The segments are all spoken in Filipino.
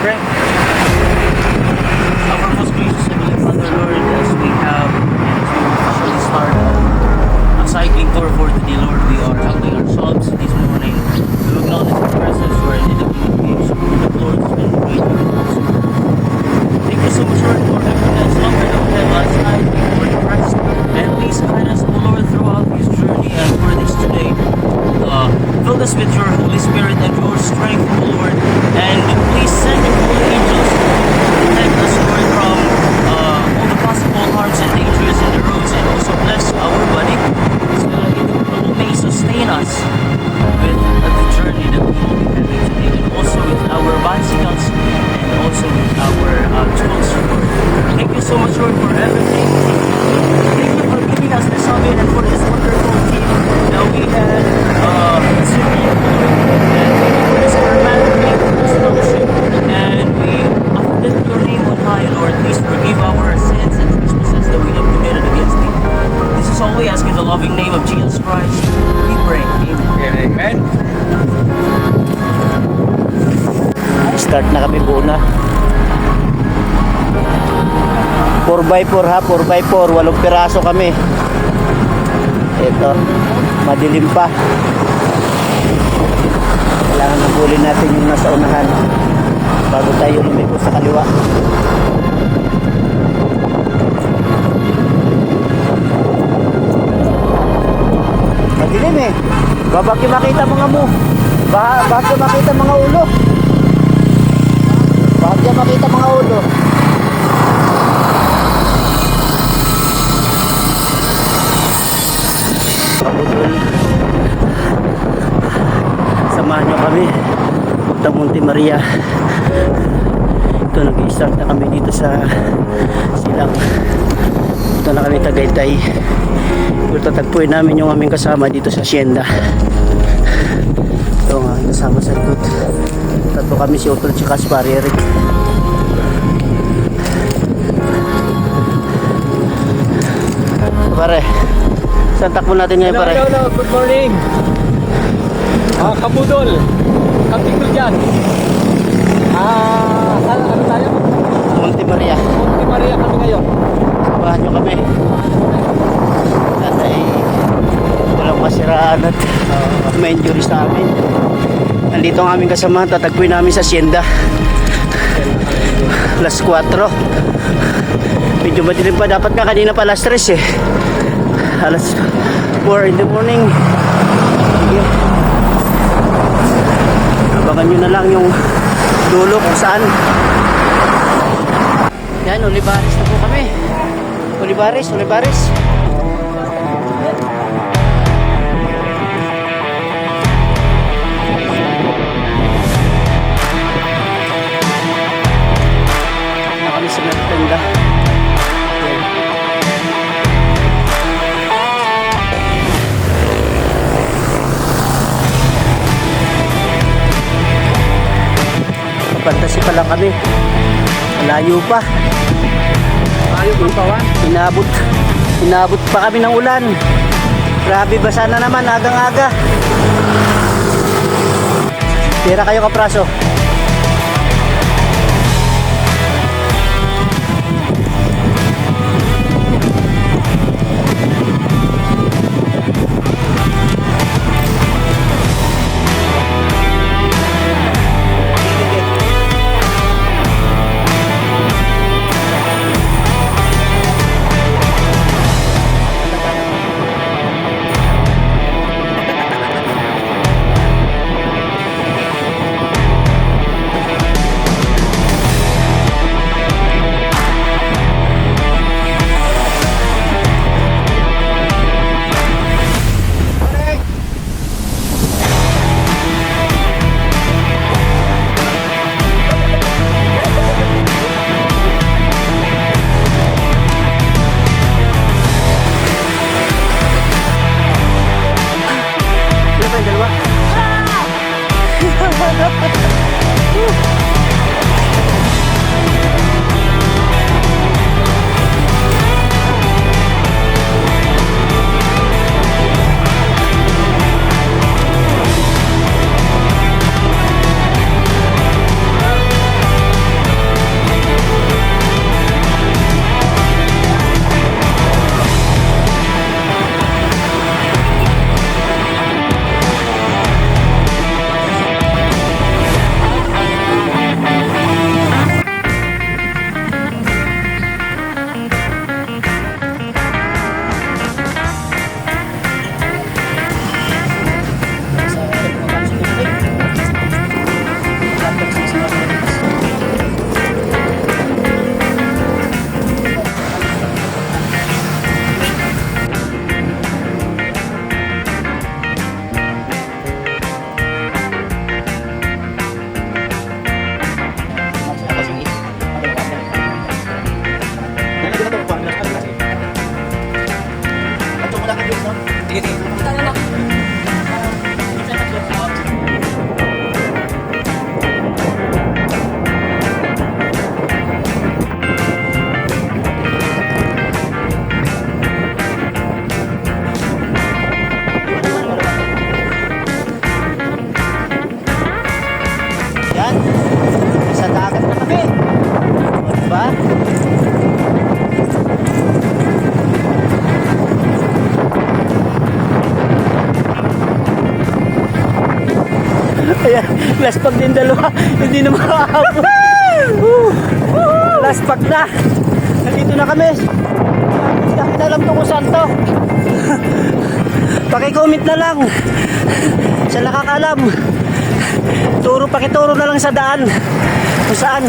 pray. Our most gracious Heavenly Father, Lord, as we have and as we officially start a cycling tour for today, Lord, we are humbling ourselves this morning to acknowledge the presence you are in the King of Kings, Lord of Lords, and the great universe. Thank you so much, Lord, for everything that's longer than we had last night. Thank you for the rest. And please guide us, O Lord, throughout this journey and for this today. Fill us with your Holy Spirit and your strength, O Lord. And please send your holy angels to protect us, Lord, from all the possible harms and dangers in the roads, and also bless our body so that it may sustain us with the journey that we will be having today, and also with our bicycles and also with our tools, Lord. Thank you so much, Lord, for everything. Thank you for giving us this summit and for this wonderful team that we had considering you, Lord. And thank you for this camaraderie, for this fellowship, and we uplift your name on high, Lord. Please forgive our sins and trespasses that we have committed against thee. This is all we ask in the loving name of Jesus Christ. We pray. Amen. Amen. Start na kami buo na. 4x4 ha, 4x4, 8 piraso kami. Ito, madilim pa. Kailangan nabulin natin yung nasa unahan bago tayo lumiko sa kaliwa. Madilim eh. Babaki makita mga mo. Bakit makita mga ulo? Bakit makita mga ulo? Kabudol, samahan nyo kami punta Monte Maria. Ito, nag-i-start na kami dito sa Silang. Ito na kami Tagaytay. Ito, tatagpuin namin yung aming kasama dito sa Hacienda. Ito nga, kasama sa likod. Tatlo kami, si Otto at si Kaspar, Eric. Pare, saan takbo natin ngayon, pare? Hello, good morning. Kabudol. Camping ko dyan. Saan ano tayo? Monte Maria. Monte Maria kami ngayon. Samahan nyo kami. At ay walang masiraan at may injury sa amin. Nandito ang aming kasama. Tatagpuin namin sa Hacienda. Alas 4. Medyo madilim pa. Dapat nga kanina pa alas 3 eh. Alas 4 in the morning. Sige. Abangan nyo na lang yung dulo kung saan. Yan, Olivares na po kami. Olivares. Na kami sa Mertenda. Pantasi pa lang kami. Malayo pa. Tayo doon pa, Juan. Inabot pa kami ng ulan. Grabe, basa na naman agang-aga. Tira kayo, kapraso. Grabe! Diba? Ayan, last pack din dalawa. Hindi na makahabol. Last pack na. Nandito na kami. Hindi alam to kung saan to. Pakicomment na lang. Sa nakakalam. Pakituro na lang sa daan. Kung saan.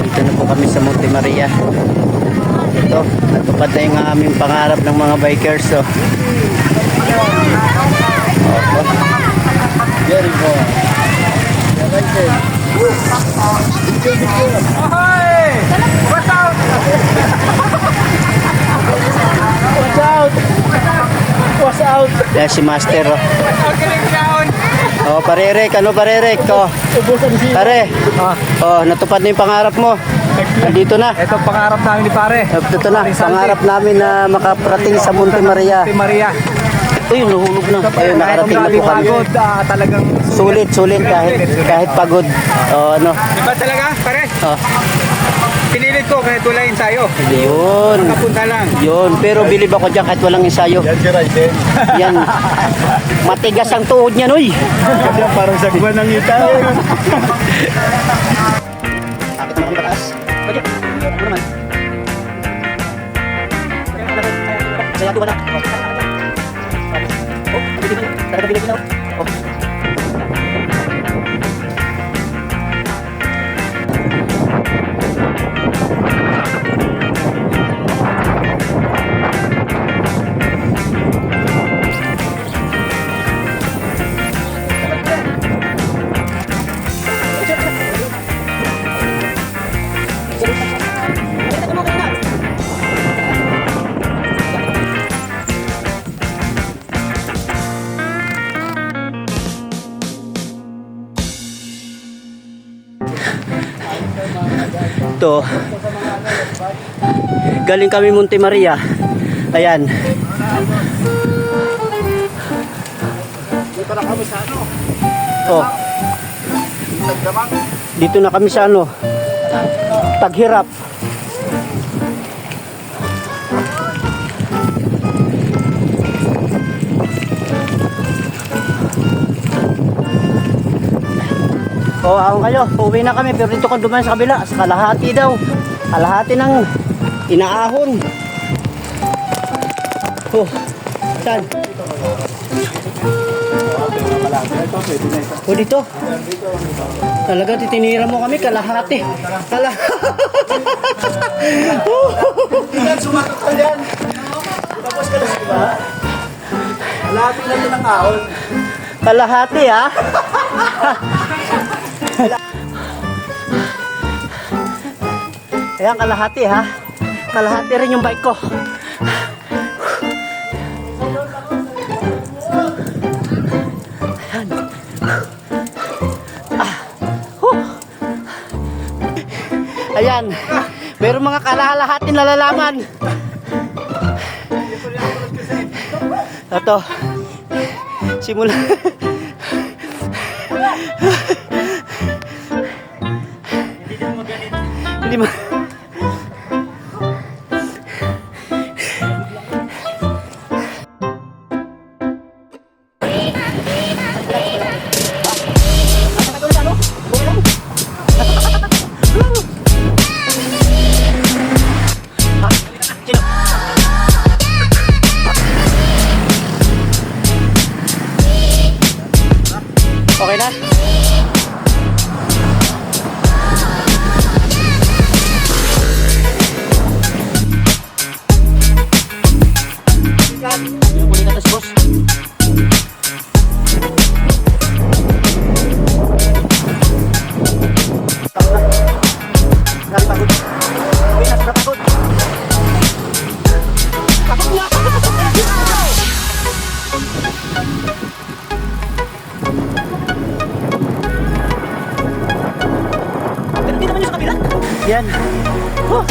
Dito na po kami sa Monte Maria. Ito, natupad na yung aming pangarap ng mga bikers. So. Jericho. Watch out! Watch out! Watch out! Yan si Master. Oh. Oh, Parerek, ano Parerek? Oh. Pare. Oh, natupad na yung pangarap mo. Nandito na. Ito pangarap namin ni pare. Ito na, pangarap namin na makaparating sa Monte Maria. Monte Maria. Ayun, nahulog na. Ayun, nakarating na po kami. Pagod, talagang Sulit kahit pagod. Oh, ano. Diba talaga, pare? Oh, Pinilit ko kahit wala ensayo. yun. Kapunta lang. Yun, pero bilib ako dyan kahit walang ensayo. Yan. Matigas ang tuhod niya, noy. Parang sagwan ng ita. Akit naman kami pataas. Pwede. Ano naman? Saya tuwa na. Oh, talaga bilib na. Oh. Ito. Galing kami Monte Maria. Ayan. Dito na kami sa ano? Oh. Dito na kami sa ano? Taghirap. Oh, ahon kayo. Uuwi na kami pero dito ko dumaan sa kabila. Sa kalahati daw. Kalahati ng inaahon. Oh, saan? Oh, dito. Talaga titinira mo kami kalahati. Tingnan, sumatot ka dyan. Tapos ka lang, diba? Kalahati lang yun ang ahon. Kalahati, ha? Ayan, kalahati, ha? Kalahati rin yung bike ko. Ayan. Ayan. Meron mga kalahati nalalaman. Ito. Simula Hindi ma... Okay na? Yung kulit atas, boss. Napagod. Uy, napagod. Pagod nga! Hindi naman yung sa kabila. Yan. Oh,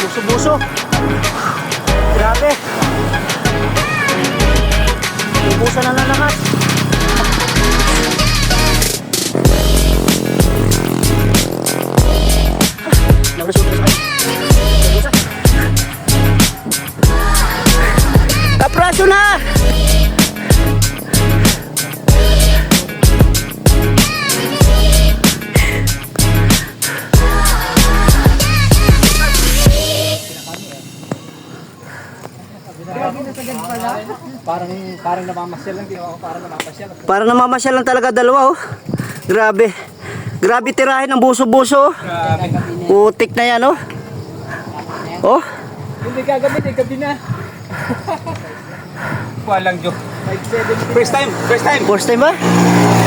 buso-buso. Grabe. Bubusan na lang lahat. Kapraso na! Parang namamasyal lang, ginawa ko parang namamasyal. Para namamasyal lang talaga dalawa, oh. Grabe. Grabe tirahin ng buso-buso. Putik na yan, oh. Oh. Hindi gagamit, gabi na. Walang joke. First time. First time ba?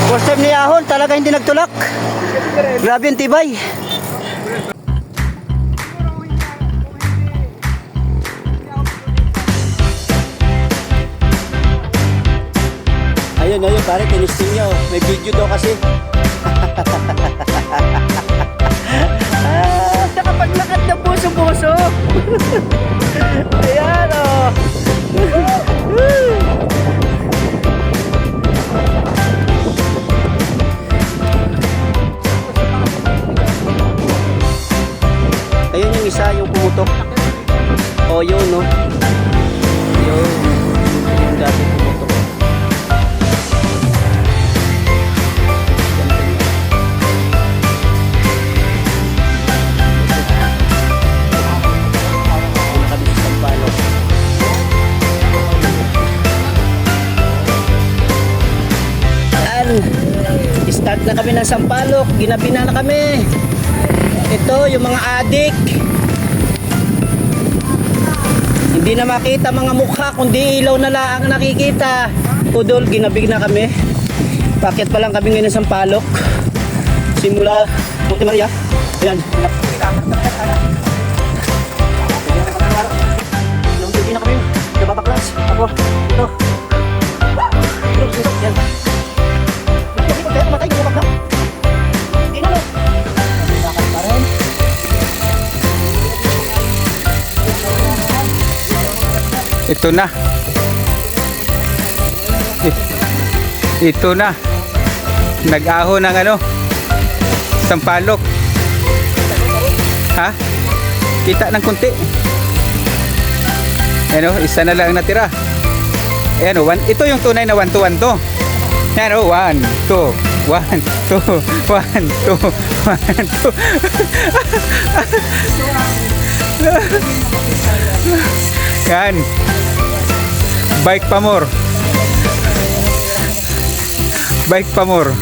First time ni Ahon, talaga hindi nagtulak. Grabe yung tibay. Ayun, pare, tinisting nyo. May video daw kasi. Nakapaglakad ng buso-buso. Ayan, oh. Ayun yung isa, yung pumutok. Oh, yun, no? Yun. Yung dati pumutok. Start na kami ng Sampaloc, ginabi na kami. Ito yung mga adik. Hindi na makita mga mukha, kundi ilaw na lang ang nakikita. Udol, ginabi na kami. Bakit pa lang kami ngayon ng Sampaloc? Simula Monte Maria. Ayan. Nung na kami, nababaklas. Ako, ito. Yan. Ito na. Ito na. Nag-aho ng ano? Sampalok. Ha? Kita ng kunti. Ano, isa na lang natira. Ayan o, ito yung tunay na 1 to 1 to. Ayan o, 1, 2, 1, 2, 1, 2, 1, 2. Yan. Bike pa more. Bike pa more.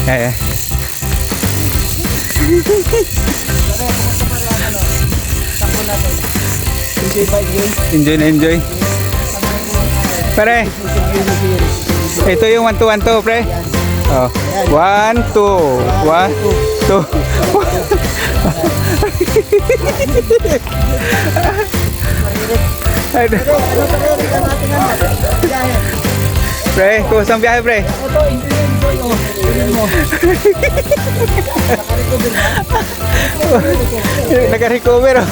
Ayan. Enjoy na enjoy. Pare. Ito yung 1 to 1 to, pre. Oh. 1, 2, 1, 2. Pre, kumusta ang biyahe, pre? Naka-recover, oh.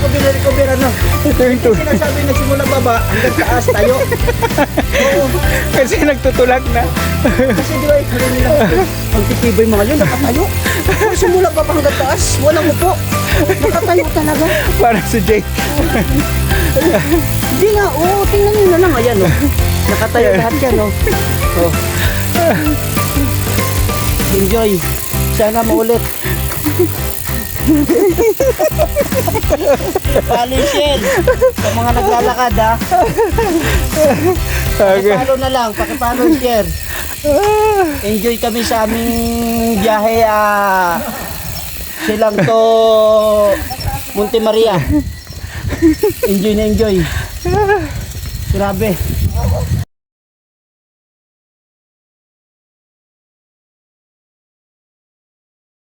Recover ano? Ito yung Sinasabi na simula baba hanggang taas tayo. Kasi nagtutulak na. Kasi di ba, ikaw nila magtitibay mga yun, nakatayo. Simula pa hanggang taas, walang upo. Nakatayo talaga. Para si Jake. Hindi nga, oo, tingnan nyo na lang, ayan o. Nakatayo lahat yan o. Oh. Enjoy. Sana maulit. Follow share sa mga naglalakad ha. Pakipalo na lang, pakipalo share. Enjoy kami sa aming biyahe silang to Monte Maria. Enjoy na enjoy. Grabe.